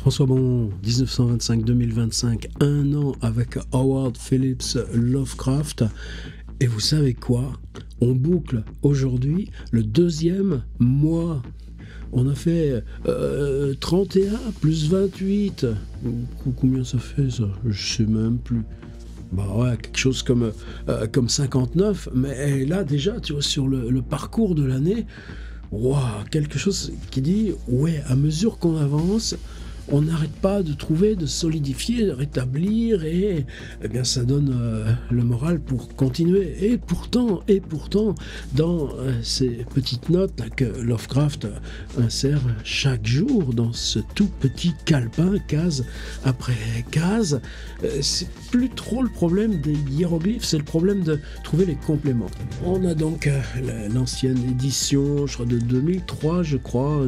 François Bon, 1925-2025, un an avec Howard Phillips Lovecraft. Et vous savez quoi? On boucle aujourd'hui le deuxième mois. On a fait 31 plus 28. Combien ça fait ça? Je sais même plus. Bah ouais, quelque chose comme 59. Mais là déjà, tu vois, sur le parcours de l'année, wow, quelque chose qui dit, ouais, à mesure qu'on avance, on n'arrête pas de trouver, de solidifier, de rétablir, et eh bien ça donne le moral pour continuer. Et pourtant, dans ces petites notes là, que Lovecraft insère chaque jour dans ce tout petit calepin, case après case, c'est plus trop le problème des hiéroglyphes, c'est le problème de trouver les compléments. On a donc l'ancienne édition, je crois de 2003, je crois.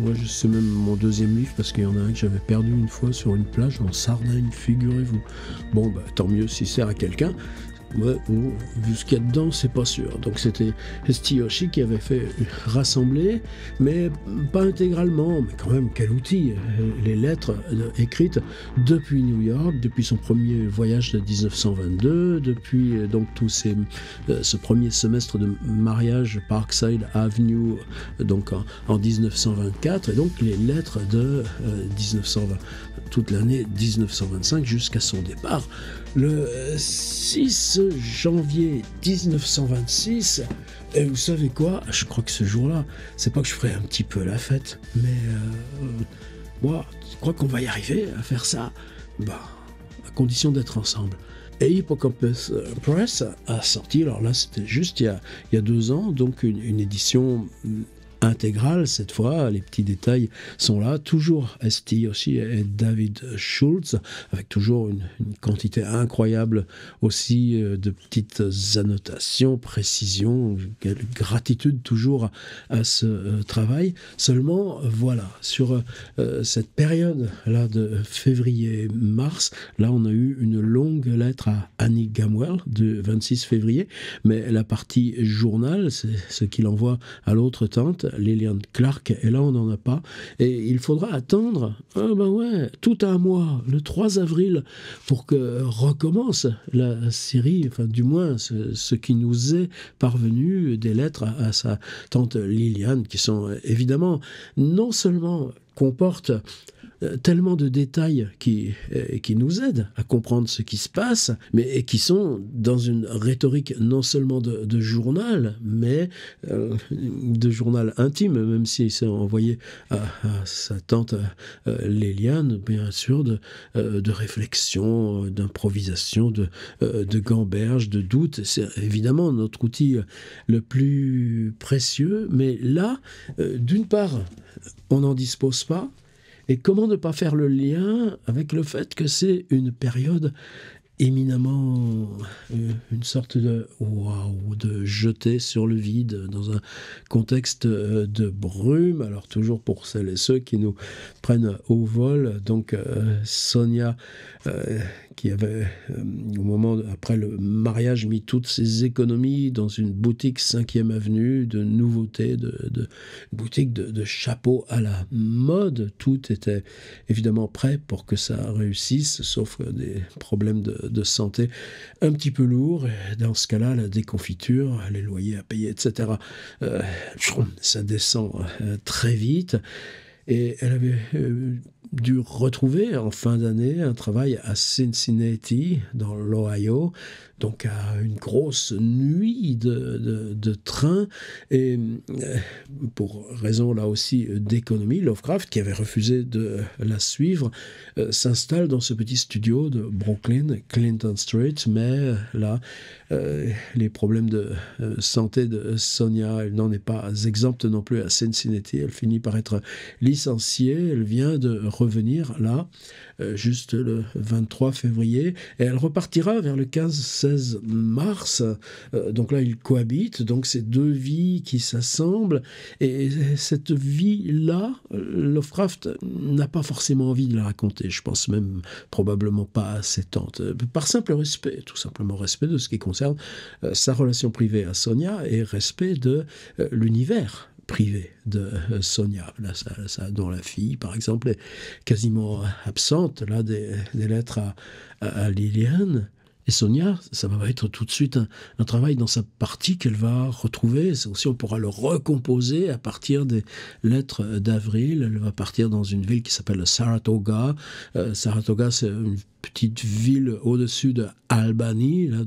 Moi, c'est même mon deuxième livre parce qu'il y en a un que j'avais perdu une fois sur une plage en Sardaigne, figurez-vous. Bon, bah, tant mieux s'il sert à quelqu'un. Ouais, vu ce qu'il y a dedans, c'est pas sûr. Donc c'était Esti Oshii qui avait fait rassembler, mais pas intégralement. Mais quand même, quel outil! Les lettres écrites depuis New York, depuis son premier voyage de 1922, depuis donc ce premier semestre de mariage Parkside Avenue, donc en 1924, et donc les lettres de 1920, toute l'année 1925 jusqu'à son départ. Le 6 janvier 1926, et vous savez quoi? Je crois que ce jour-là, c'est pas que je ferai un petit peu la fête, mais moi, je crois qu'on va y arriver à faire ça, bah, à condition d'être ensemble. Et Hippocampus Press a sorti, alors là c'était juste il y a 2 ans, donc une édition intégrale cette fois, les petits détails sont là, toujours Esti Oshii et David Schultz, avec toujours une quantité incroyable aussi de petites annotations, précisions, gratitude toujours à ce travail. Seulement, voilà, sur cette période-là de février-mars, là on a eu une longue lettre à Annie Gamwell du 26 février, mais la partie journal, c'est ce qu'il envoie à l'autre tante, Lillian Clark, et là on n'en a pas, et il faudra attendre tout un mois, le 3 avril, pour que recommence la série, enfin du moins ce qui nous est parvenu des lettres à sa tante Lillian, qui sont évidemment non seulement comportent tellement de détails qui nous aident à comprendre ce qui se passe, mais qui sont dans une rhétorique non seulement de journal, mais de journal intime, même si c'est envoyé à sa tante Liliane, bien sûr, de réflexion, d'improvisation, de gamberge, de doute. C'est évidemment notre outil le plus précieux, mais là, d'une part, on n'en dispose pas. Et comment ne pas faire le lien avec le fait que c'est une période éminemment une sorte de waouh, de jeter sur le vide dans un contexte de brume. Alors toujours pour celles et ceux qui nous prennent au vol, donc Sonia qui avait au moment après le mariage mis toutes ses économies dans une boutique 5e avenue de nouveautés, de boutique de chapeaux à la mode. Tout était évidemment prêt pour que ça réussisse, sauf des problèmes de santé un petit peu lourds. Et dans ce cas-là, la déconfiture, les loyers à payer, etc. Ça descend très vite. Et elle avait dû retrouver en fin d'année un travail à Cincinnati, dans l'Ohio, donc à une grosse nuit de train, et pour raison là aussi d'économie, Lovecraft, qui avait refusé de la suivre, s'installe dans ce petit studio de Brooklyn, Clinton Street, mais là, les problèmes de santé de Sonia, elle n'en est pas exempte non plus à Cincinnati, elle finit par être licenciée, elle vient de revenir là, juste le 23 février, et elle repartira vers le 15-16 mars, donc là ils cohabitent, donc c'est 2 vies qui s'assemblent, et cette vie-là, Lovecraft n'a pas forcément envie de la raconter, je pense même probablement pas à ses tantes, par simple respect, tout simplement respect de ce qui concerne sa relation privée à Sonia, et respect de l'univers privée de Sonia, là, dont la fille, par exemple, est quasiment absente, là, des lettres à Liliane. Et Sonia, ça va être tout de suite un travail dans sa partie qu'elle va retrouver. C'est aussi, on pourra le recomposer à partir des lettres d'Avril. Elle va partir dans une ville qui s'appelle Saratoga. Saratoga, c'est une petite ville au-dessus de Albany, là,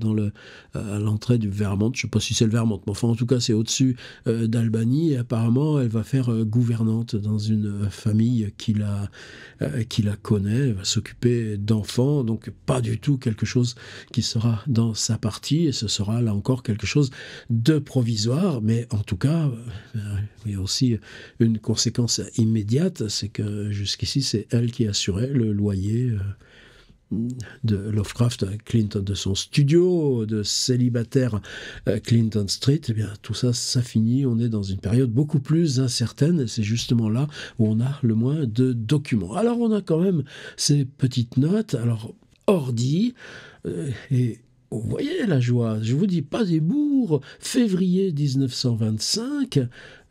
à l'entrée du Vermont. Je ne sais pas si c'est le Vermont, mais enfin, en tout cas, c'est au-dessus d'Albany. Et apparemment, elle va faire gouvernante dans une famille qui la connaît. Elle va s'occuper d'enfants, donc pas du tout quelque chose qui sera dans sa partie, et ce sera là encore quelque chose de provisoire, mais en tout cas, il y a aussi une conséquence immédiate, c'est que jusqu'ici, c'est elle qui assurait le loyer de Lovecraft à Clinton, de son studio de célibataire Clinton Street. Eh bien, tout ça, ça finit. On est dans une période beaucoup plus incertaine, et c'est justement là où on a le moins de documents. Alors, on a quand même ces petites notes. Alors, ordi, et vous voyez la joie, je vous dis pas des bourres, février 1925,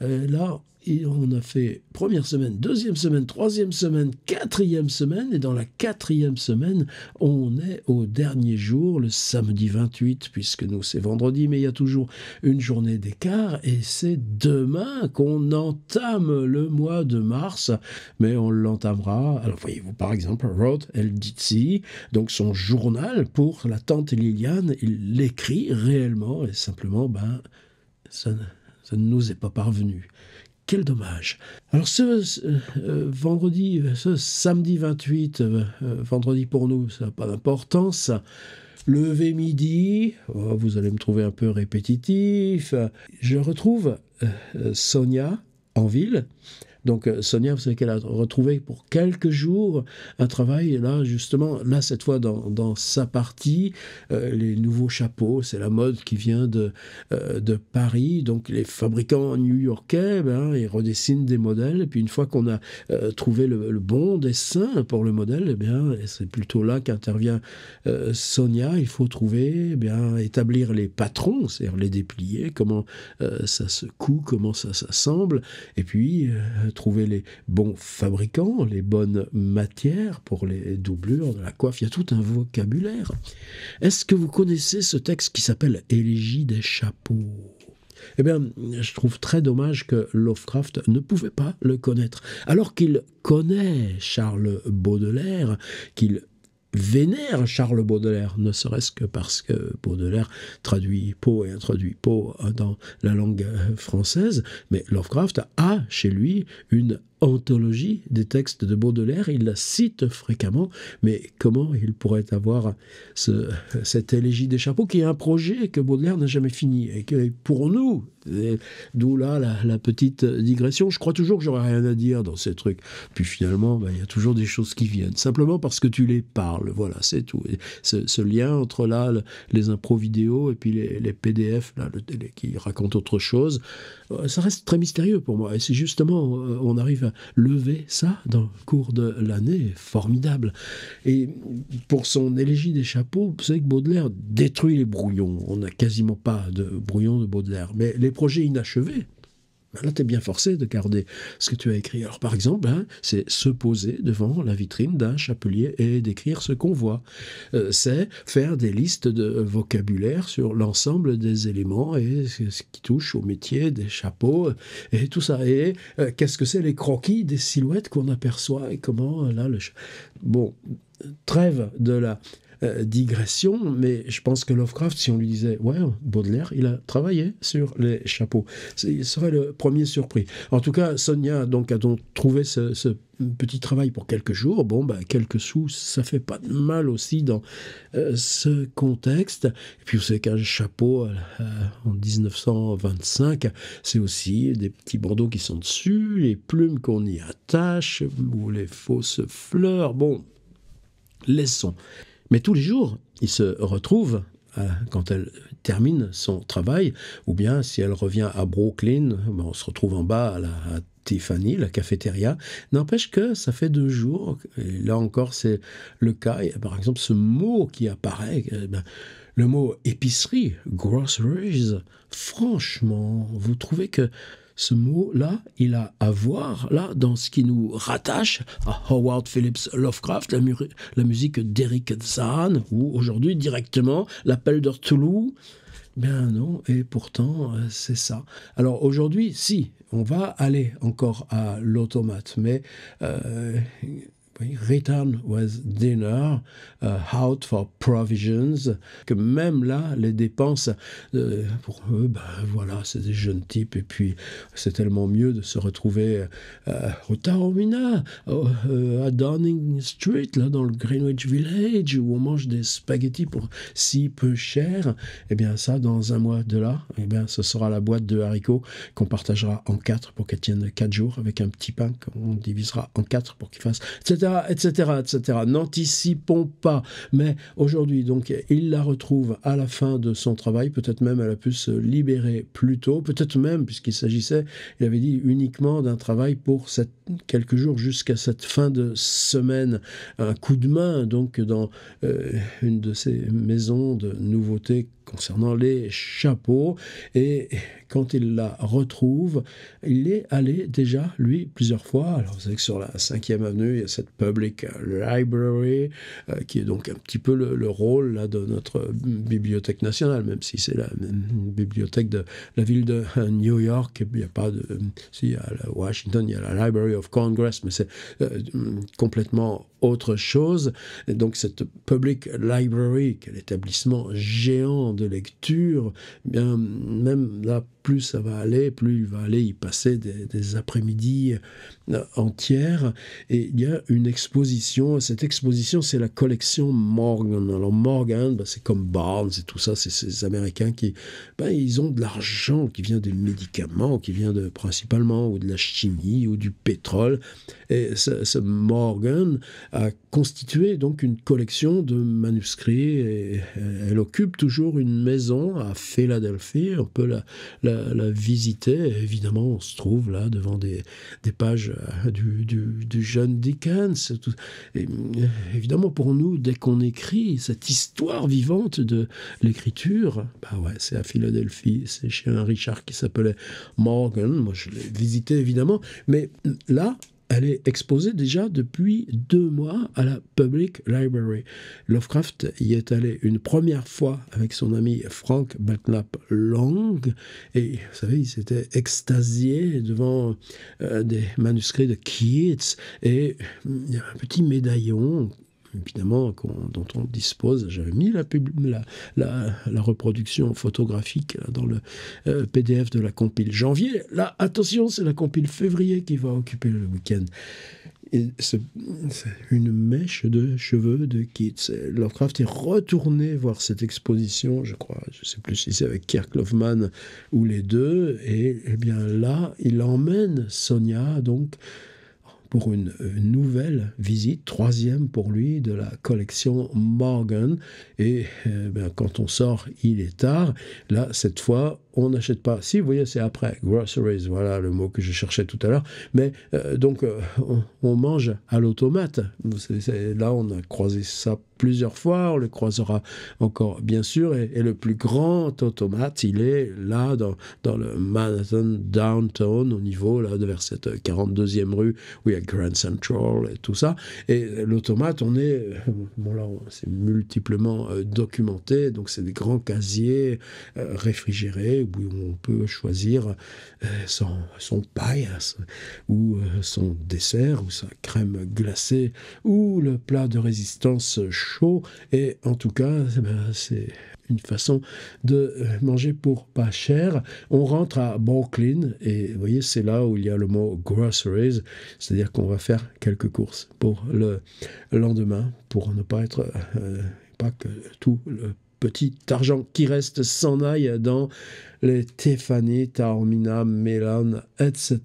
là, on a fait première semaine, deuxième semaine, troisième semaine, quatrième semaine, et dans la quatrième semaine, on est au dernier jour, le samedi 28, puisque nous c'est vendredi, mais il y a toujours une journée d'écart, et c'est demain qu'on entame le mois de mars, mais on l'entamera, alors voyez-vous par exemple, wrote Elditsi, donc son journal pour la tante Liliane, il l'écrit réellement, et simplement, ça ne nous est pas parvenu. Quel dommage. Alors ce vendredi, ce samedi 28, vendredi pour nous, ça n'a pas d'importance. Levé midi, vous allez me trouver un peu répétitif. Je retrouve Sonia en ville. Donc Sonia, vous savez qu'elle a retrouvé pour quelques jours un travail, là justement, là cette fois dans sa partie, les nouveaux chapeaux, c'est la mode qui vient de Paris, donc les fabricants new-yorkais, ils redessinent des modèles, et puis une fois qu'on a trouvé le bon dessin pour le modèle, eh bien, c'est plutôt là qu'intervient Sonia, il faut trouver, établir les patrons, c'est-à-dire les déplier, comment ça se coud, comment ça s'assemble, et puis trouver les bons fabricants, les bonnes matières pour les doublures de la coiffe. Il y a tout un vocabulaire. Est-ce que vous connaissez ce texte qui s'appelle Élégie des chapeaux ? Eh bien, je trouve très dommage que Lovecraft ne pouvait pas le connaître. Alors qu'il connaît Charles Baudelaire, qu'il vénère Charles Baudelaire, ne serait-ce que parce que Baudelaire traduit Poe et introduit Poe dans la langue française, mais Lovecraft a chez lui une anthologie des textes de Baudelaire, il la cite fréquemment, mais comment il pourrait avoir cette élégie des chapeaux, qui est un projet que Baudelaire n'a jamais fini, et que pour nous, d'où là la petite digression, je crois toujours que j'aurais rien à dire dans ces trucs, puis finalement, il y a toujours des choses qui viennent, simplement parce que tu les parles, voilà, c'est tout. Et ce lien entre là, les impros vidéo, et puis les PDF, là, qui racontent autre chose, ça reste très mystérieux pour moi, et c'est justement, on arrive à lever ça dans le cours de l'année, formidable. Et pour son élégie des chapeaux, vous savez que Baudelaire détruit les brouillons, on n'a quasiment pas de brouillons de Baudelaire, mais les projets inachevés, là, tu es bien forcé de garder ce que tu as écrit. Alors, par exemple, c'est se poser devant la vitrine d'un chapelier et d'écrire ce qu'on voit. C'est faire des listes de vocabulaire sur l'ensemble des éléments et ce qui touche au métier des chapeaux et tout ça. Et qu'est-ce que c'est les croquis des silhouettes qu'on aperçoit et comment, là, Bon, trêve de la digression, mais je pense que Lovecraft, si on lui disait ouais, Baudelaire, il a travaillé sur les chapeaux, il serait le premier surpris. En tout cas, Sonia donc a donc trouvé ce petit travail pour quelques jours. Bon, quelques sous, ça fait pas de mal aussi dans ce contexte. Et puis vous savez qu'un chapeau en 1925, c'est aussi des petits bandeaux qui sont dessus, les plumes qu'on y attache, ou les fausses fleurs. Bon, laissons. Mais tous les jours, il se retrouve, quand elle termine son travail, ou bien si elle revient à Brooklyn, on se retrouve en bas à Tiffany, la cafétéria. N'empêche que ça fait 2 jours, et là encore c'est le cas. Et par exemple, ce mot qui apparaît, le mot épicerie, groceries, franchement, vous trouvez que ce mot-là, il a à voir là dans ce qui nous rattache à Howard Phillips Lovecraft, la musique d'Eric Zahn, ou aujourd'hui directement l'appel de Cthulhu. Ben non, et pourtant c'est ça. Alors aujourd'hui, si, on va aller encore à l'automate, mais Return with dinner, out for provisions, que même là, les dépenses, pour eux, ben voilà, c'est des jeunes types, et puis c'est tellement mieux de se retrouver au Taormina, à Downing Street, là, dans le Greenwich Village, où on mange des spaghettis pour si peu cher. Eh bien ça, dans un mois de là, eh bien ce sera la boîte de haricots qu'on partagera en 4 pour qu'elle tienne 4 jours, avec un petit pain qu'on divisera en 4 pour qu'il fasse, etc. N'anticipons pas. Mais aujourd'hui, donc, il la retrouve à la fin de son travail. Peut-être même elle a pu se libérer plus tôt. Peut-être même, puisqu'il s'agissait, il avait dit, uniquement d'un travail pour quelques jours jusqu'à cette fin de semaine. Un coup de main, donc, dans une de ces maisons de nouveautés concernant les chapeaux. Et quand il la retrouve, il est allé déjà, lui, plusieurs fois. Alors, vous savez que sur la 5e avenue, il y a cette Public Library, qui est donc un petit peu le rôle là, de notre bibliothèque nationale, même si c'est la bibliothèque de la ville de New York. Il n'y a pas de... Si, à Washington, il y a la Library of Congress, mais c'est complètement autre chose. Et donc, cette Public Library, qui est l'établissement géant de lecture, bien, même là, plus ça va aller, plus il va aller y passer des après-midi entières. Et il y a une exposition. Cette exposition, c'est la collection Morgan. Alors Morgan, c'est comme Barnes et tout ça, c'est ces Américains qui, ils ont de l'argent qui vient des médicaments, qui vient principalement ou de la chimie ou du pétrole. Et ce Morgan a constitué donc une collection de manuscrits, et elle occupe toujours une maison à Philadelphie. On peut la visiter. Évidemment, on se trouve là devant des pages du jeune Dickens. Et, évidemment, pour nous, dès qu'on écrit cette histoire vivante de l'écriture, c'est à Philadelphie, c'est chez un Richard qui s'appelait Morgan. Moi, je l'ai visité, évidemment. Mais là, elle est exposée déjà depuis 2 mois à la Public Library. Lovecraft y est allé une première fois avec son ami Frank Belknap Long, et vous savez, il s'était extasié devant des manuscrits de Keats, et il y a un petit médaillon évidemment, dont on dispose. J'avais mis la reproduction photographique là, dans le PDF de la compile janvier. Là, attention, c'est la compile février qui va occuper le week-end. Et c'est une mèche de cheveux de Keats. Lovecraft est retourné voir cette exposition, je crois, je ne sais plus si c'est avec Kirk Loveman ou les deux, et eh bien là, il emmène Sonia, donc, pour une nouvelle visite, 3e pour lui, de la collection Morgan. Et quand on sort, il est tard. Là, cette fois, on n'achète pas. Si, vous voyez, c'est après. Groceries, voilà le mot que je cherchais tout à l'heure. Mais donc, on mange à l'automate. Là, on a croisé ça plusieurs fois. On le croisera encore, bien sûr. Et le plus grand automate, il est là, dans le Manhattan Downtown, au niveau, là, vers cette 42e rue, où il y a Grand Central et tout ça. Et l'automate, c'est multiplement documenté. Donc, c'est des grands casiers réfrigérés, où on peut choisir son paille ou son dessert ou sa crème glacée ou le plat de résistance chaud. Et en tout cas, c'est une façon de manger pour pas cher. On rentre à Brooklyn et vous voyez, c'est là où il y a le mot groceries, c'est-à-dire qu'on va faire quelques courses pour le lendemain, pour ne pas être pas que tout le petit argent qui reste s'en aille dans les Tiffany, Taormina, Mellon, etc.,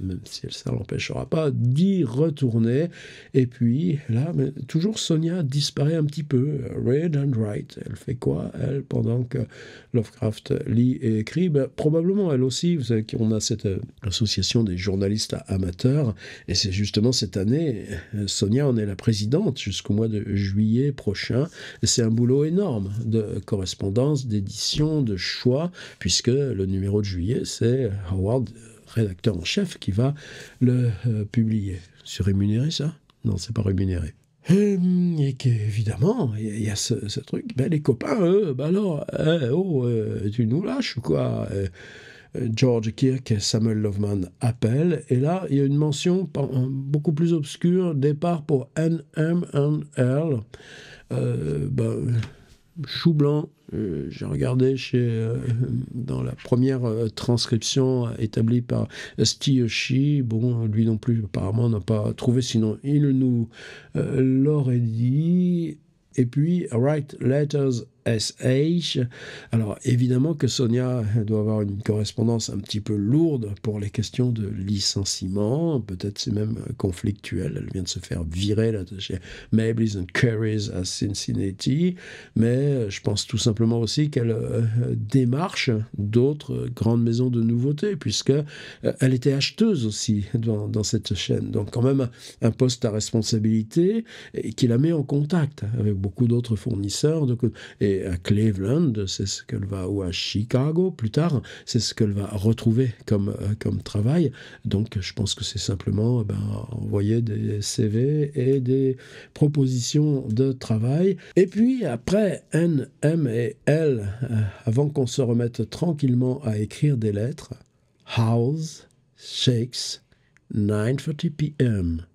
même si ça l'empêchera pas d'y retourner. Et puis, là, toujours Sonia disparaît un petit peu. Read and write. Elle fait quoi, elle, pendant que Lovecraft lit et écrit? Probablement, elle aussi. Vous savez qu'on a cette association des journalistes amateurs, et c'est justement cette année, Sonia en est la présidente jusqu'au mois de juillet prochain. Et c'est un boulot énorme. forme de correspondance, d'édition, de choix, puisque le numéro de juillet, c'est Howard, rédacteur en chef, qui va le publier. C'est rémunéré, ça? Non, c'est pas rémunéré. Et qu'évidemment, il y a ce truc, ben les copains, eux, ben alors, tu nous lâches ou quoi? George Kirk et Samuel Loveman appellent, et là, il y a une mention beaucoup plus obscure, départ pour NML. Chou blanc, j'ai regardé dans la première transcription établie par Stiyoshi, bon, lui non plus, apparemment, n'a pas trouvé, sinon il nous l'aurait dit. Et puis, Write Letters SH. Alors, évidemment que Sonia doit avoir une correspondance un petit peu lourde pour les questions de licenciement. Peut-être c'est même conflictuel. Elle vient de se faire virer là, de chez Mabley's and Curry's à Cincinnati. Mais je pense tout simplement aussi qu'elle démarche d'autres grandes maisons de nouveautés, puisque elle était acheteuse aussi dans cette chaîne. Donc, quand même, un poste à responsabilité et qui la met en contact avec beaucoup d'autres fournisseurs. Et à Cleveland, c'est ce qu'elle va, ou à Chicago plus tard, c'est ce qu'elle va retrouver comme travail. Donc je pense que c'est simplement envoyer des CV et des propositions de travail. Et puis après N, M et L, avant qu'on se remette tranquillement à écrire des lettres, House shakes 9:30 p.m.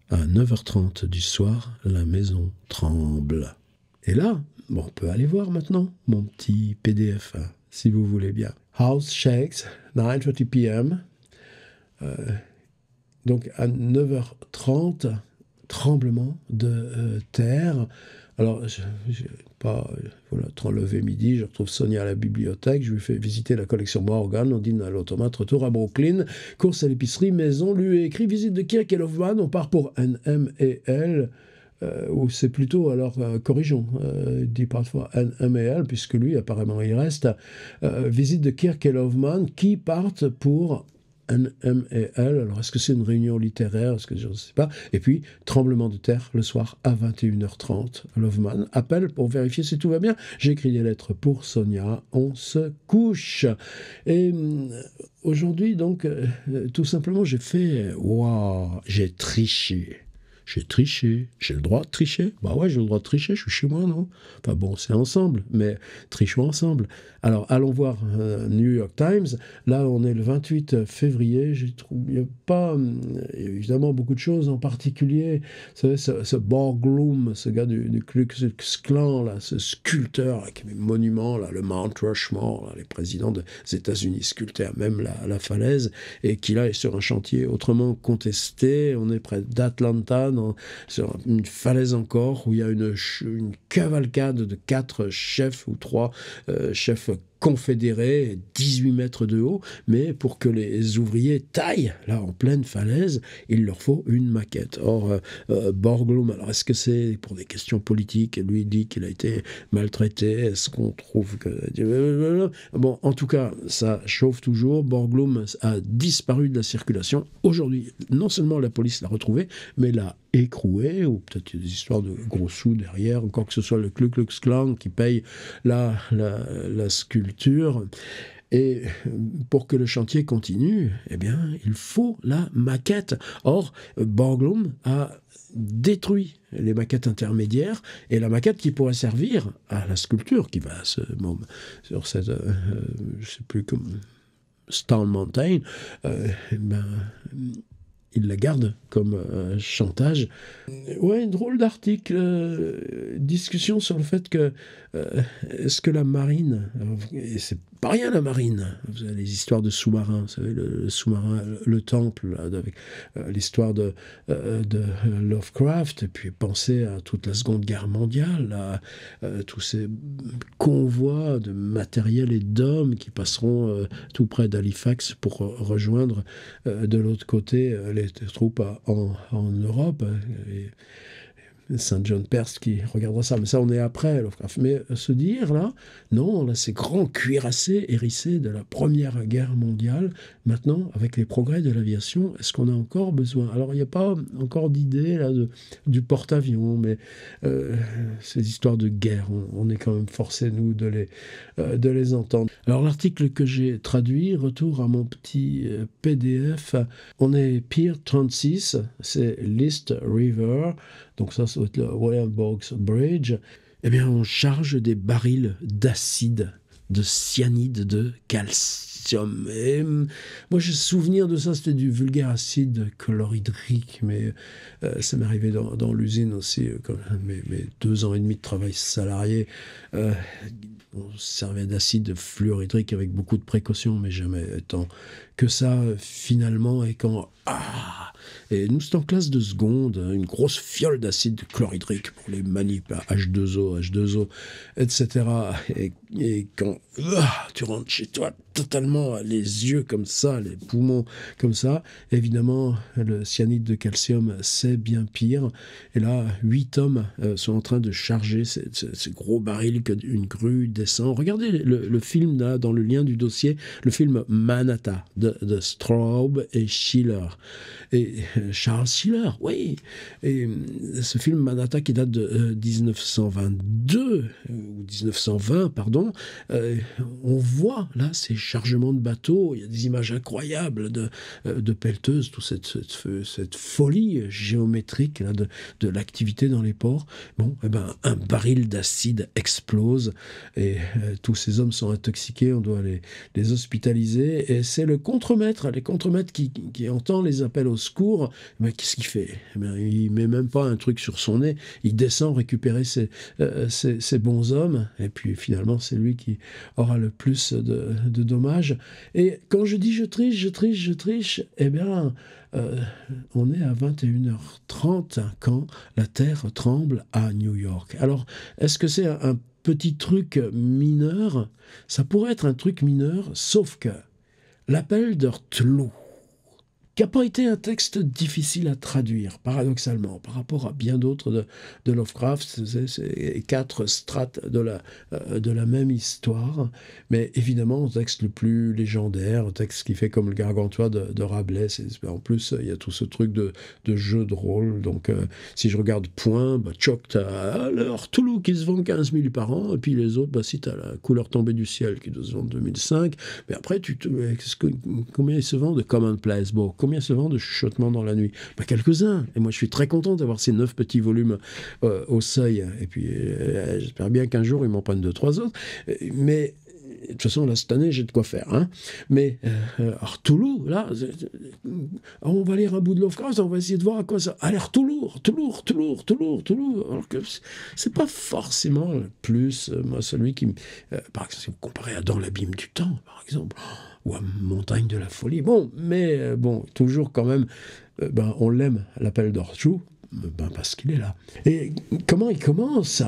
À 9h30 du soir, la maison tremble. Et là, on peut aller voir maintenant mon petit PDF, si vous voulez bien. House shakes, 9:30 p.m. Donc à 9h30, tremblement de terre. Alors, je pas, voilà, levé midi, je retrouve Sonia à la bibliothèque, je lui fais visiter la collection Morgan, on dîne à l'automate, retour à Brooklyn, course à l'épicerie, maison, lui écrit, visite de Kirk et Loveman, on part pour N, M et L, ou c'est plutôt, alors corrigeons, il dit parfois N, M et L, puisque lui, apparemment, il reste, visite de Kirk et Loveman, qui partent pour N, M et L. Alors, est-ce que c'est une réunion littéraire? Est-ce que je ne sais pas. Et puis, tremblement de terre le soir à 21h30. Loveman appelle pour vérifier si tout va bien. J'ai écrit des lettres pour Sonia. On se couche. Et aujourd'hui, donc, tout simplement, j'ai fait... Waouh, j'ai triché. J'ai triché. J'ai le droit de tricher? Bah ouais, j'ai le droit de tricher, je suis chez moi, non? Enfin bon, c'est ensemble, mais trichons ensemble. Alors, allons voir New York Times. Là, on est le 28 février. Il n'y a pas, évidemment, beaucoup de choses, en particulier, vous savez, ce Borglum, ce gars du Ku Klux Klan, là, ce sculpteur là, qui met monument, là, le Mount Rushmore, là, les présidents des États-Unis sculptaient même la falaise, et qui là est sur un chantier autrement contesté. On est près d'Atlanta, sur une falaise encore, où il y a une cavalcade de 4 chefs ou 3 chefs confédérés, 18 mètres de haut, mais pour que les ouvriers taillent, là, en pleine falaise, il leur faut une maquette. Or, Borglum, alors est-ce que c'est pour des questions politiques? Lui dit qu'il a été maltraité, est-ce qu'on trouve que... Bon, en tout cas, ça chauffe toujours. Borglum a disparu de la circulation. Aujourd'hui, non seulement la police l'a retrouvé, mais l'a écroué, ou peut-être il y a des histoires de gros sous derrière, encore que ce soit le Ku Klux Klan qui paye la sculpture. Et pour que le chantier continue, eh bien, il faut la maquette. Or, Borglum a détruit les maquettes intermédiaires, et la maquette qui pourrait servir à la sculpture qui va sur cette, je sais plus comme Stone Mountain, il la garde comme chantage. Ouais, drôle d'article, discussion sur le fait que est-ce que la marine, et c'est pas rien la marine, vous avez les histoires de sous-marins, vous savez, le sous-marin, le temple, là, avec l'histoire de Lovecraft, et puis pensez à toute la Seconde Guerre mondiale, à tous ces convois de matériel et d'hommes qui passeront tout près d'Halifax pour rejoindre de l'autre côté les troupes en Europe. Saint John Perse qui regardera ça. Mais ça, on est après Lovecraft. Mais se dire, là, non, là, ces grands cuirassés hérissés de la Première Guerre mondiale, maintenant, avec les progrès de l'aviation, est-ce qu'on a encore besoin? Alors, il n'y a pas encore d'idée là, du porte-avions, mais ces histoires de guerre, on est quand même forcés, nous, de les entendre. Alors, l'article que j'ai traduit, retour à mon petit PDF, on est Pier 36, c'est List River, donc ça doit être le William Box Bridge. Eh bien, on charge des barils d'acide, de cyanide de calcium. Et moi, j'ai souvenir de ça, c'était du vulgaire acide chlorhydrique, mais ça m'est arrivé dans l'usine aussi, comme mes 2 ans et demi de travail salarié. On servait d'acide fluorhydrique avec beaucoup de précautions, mais jamais tant que ça, finalement, et quand... Et nous, c'était en classe de seconde, une grosse fiole d'acide chlorhydrique pour les manips à H2O, etc. Et quand tu rentres chez toi totalement les yeux comme ça, les poumons comme ça, évidemment, le cyanide de calcium, c'est bien pire. Et là, 8 hommes sont en train de charger ces gros barils qu'une grue descend. Regardez le film, là, dans le lien du dossier, le film Manhattan, de Straub et Schiller. Et Charles Schiller, oui. Et ce film Manhattan qui date de 1922, ou 1920, pardon, on voit là ces chargements de bateaux, il y a des images incroyables de pelleteuses, toute cette folie géométrique là, de l'activité dans les ports. Bon, eh ben, un baril d'acide explose et tous ces hommes sont intoxiqués, on doit les hospitaliser et c'est le contremaître, les contremaîtres qui entend les appels au secours. Mais qu'est-ce qu'il fait? Eh bien, il met même pas un truc sur son nez, il descend récupérer ces bons hommes et puis finalement c'est lui qui aura le plus de dommages. Et quand je dis je triche, eh bien, on est à 21h30 quand la Terre tremble à New York. Alors, est-ce que c'est un petit truc mineur? Ça pourrait être un truc mineur, sauf que l'appel de Cthulhu, qui n'a pas été un texte difficile à traduire, paradoxalement, par rapport à bien d'autres de Lovecraft. C'est 4 strates de la même histoire, mais évidemment, un texte le plus légendaire, un texte qui fait comme le Gargantua de Rabelais. En plus, il y a tout ce truc de jeu de rôle. Donc, si je regarde Point, Tchoc, t'as alors Cthulhu qui se vend 15 000 par an, et puis les autres, si t'as la couleur tombée du ciel qui doit se vendre 2005, mais après, combien ils se vendent de Commonplace? Bon, combien se vend de chuchotements dans la nuit? Quelques-uns. Et moi, je suis très content d'avoir ces 9 petits volumes au seuil. Et puis, j'espère bien qu'un jour, ils m'en prennent 2-3 autres. Mais, de toute façon, là, cette année, j'ai de quoi faire. Hein. Mais, alors, Cthulhu, là, on va lire un bout de Lovecraft, on va essayer de voir à quoi ça... Allez, Cthulhu. Alors que c'est pas forcément le plus, moi, celui qui... par exemple, si vous comparez à Dans l'abîme du temps, par exemple... ou à Montagne de la folie. Bon, mais toujours quand même, on l'aime, l'appel d'Orchou, parce qu'il est là. Et comment il commence?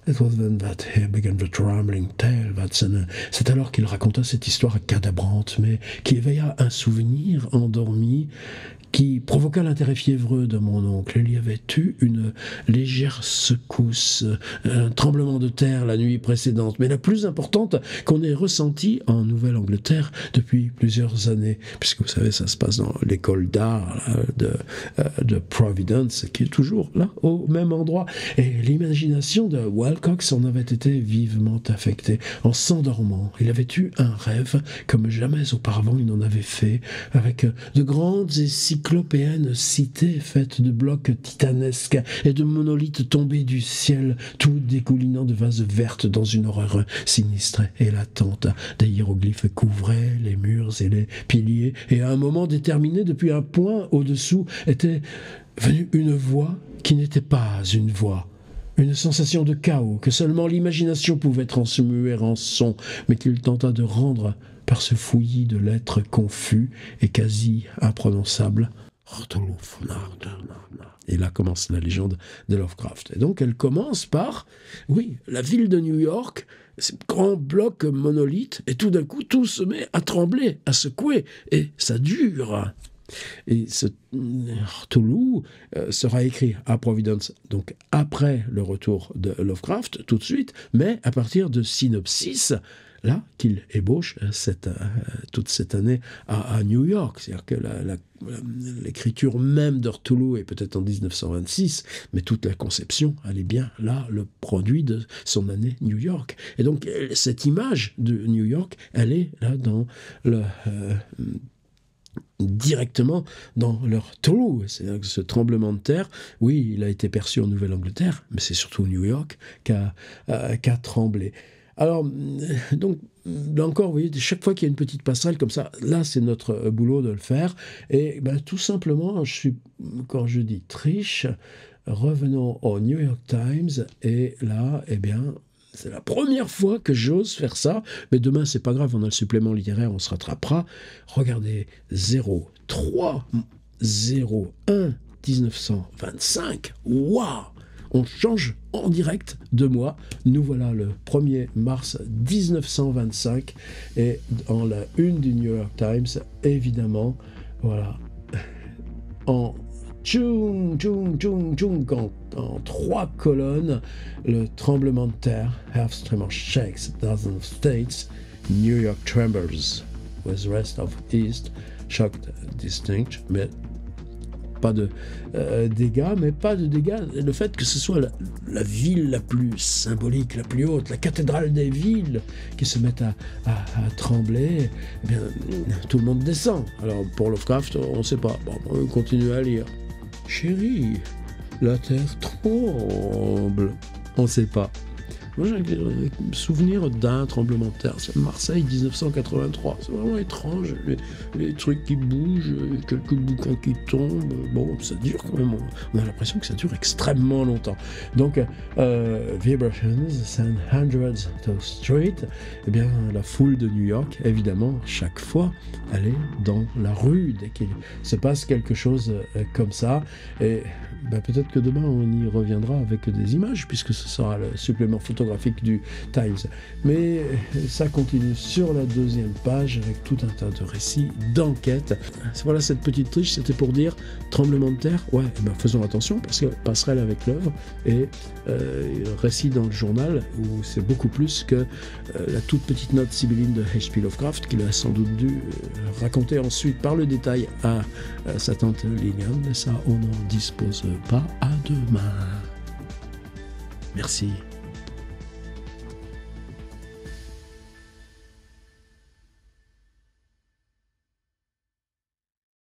It was then that he began the trembling tale, Watson. C'est alors qu'il raconta cette histoire cadabrante, mais qui éveilla un souvenir endormi, qui provoqua l'intérêt fiévreux de mon oncle. Il y avait eu une légère secousse, un tremblement de terre la nuit précédente, mais la plus importante qu'on ait ressentie en Nouvelle-Angleterre depuis plusieurs années, puisque vous savez, ça se passe dans l'école d'art de Providence, qui est toujours là, au même endroit. Et l'imagination de Wilcox en avait été vivement affectée. En s'endormant, il avait eu un rêve comme jamais auparavant il n'en avait fait, avec de grandes et cyclopéennes cités faites de blocs titanesques et de monolithes tombés du ciel, tout dégoulinant de vases vertes dans une horreur sinistre et latente. Des hiéroglyphes couvraient les murs et les piliers, et à un moment déterminé, depuis un point au-dessous, était venue une voix qui n'était pas une voix. Une sensation de chaos que seulement l'imagination pouvait transmuer en son, mais qu'il tenta de rendre par ce fouillis de lettres confus et quasi imprononçables. Et là commence la légende de Lovecraft. Et donc elle commence par, oui, la ville de New York, ces grands blocs monolithes, et tout d'un coup tout se met à trembler, à secouer, et ça dure. Et ce Cthulhu sera écrit à Providence, donc après le retour de Lovecraft, tout de suite, mais à partir de synopsis, là, qu'il ébauche toute cette année à New York. C'est-à-dire que l'écriture même de Cthulhu est peut-être en 1926, mais toute la conception, elle est bien là, le produit de son année New York. Et donc, cette image de New York, elle est là dans directement dans leur Cthulhu. C'est-à-dire que ce tremblement de terre, oui, il a été perçu en Nouvelle-Angleterre, mais c'est surtout New York qui a tremblé. Alors, donc, là encore, vous voyez, chaque fois qu'il y a une petite passerelle comme ça, là, c'est notre boulot de le faire. Et ben, tout simplement, quand je dis triche, revenons au New York Times, et là, eh bien, c'est la première fois que j'ose faire ça, mais demain, c'est pas grave, on a le supplément littéraire, on se rattrapera. Regardez, 03 01 1925, waouh! On change en direct de mois. Nous voilà le 1er mars 1925 et dans la une du New York Times, évidemment, voilà, en en 3 colonnes, le tremblement de terre, Earth's tremor shakes dozens of states, New York trembles, with rest of East shocked distinct, mais pas de dégâts, mais pas de dégâts. Le fait que ce soit la ville la plus symbolique, la plus haute, la cathédrale des villes qui se mettent à trembler, eh bien, tout le monde descend. Alors pour Lovecraft, on ne sait pas. Bon, on continue à lire. Chérie, la terre tremble. On ne sait pas. Moi, j'ai un souvenir d'un tremblement de terre. C'est Marseille 1983. C'est vraiment étrange. Les trucs qui bougent, quelques bouquins qui tombent. Bon, ça dure quand même. On a l'impression que ça dure extrêmement longtemps. Donc, Vibrations send hundreds to street. Eh bien, la foule de New York, évidemment, chaque fois, elle est dans la rue dès qu'il se passe quelque chose comme ça. Et ben, peut-être que demain, on y reviendra avec des images, puisque ce sera le supplément photographique du Times. Mais ça continue sur la 2e page avec tout un tas de récits, d'enquêtes. Voilà, cette petite triche, c'était pour dire tremblement de terre. Ouais, ben faisons attention, parce que passerelle avec l'œuvre et récit dans le journal où c'est beaucoup plus que la toute petite note sibylline de H.P. Lovecraft qu'il a sans doute dû raconter ensuite par le détail à sa tante Lillian. Mais ça, on n'en dispose pas. À demain. Merci.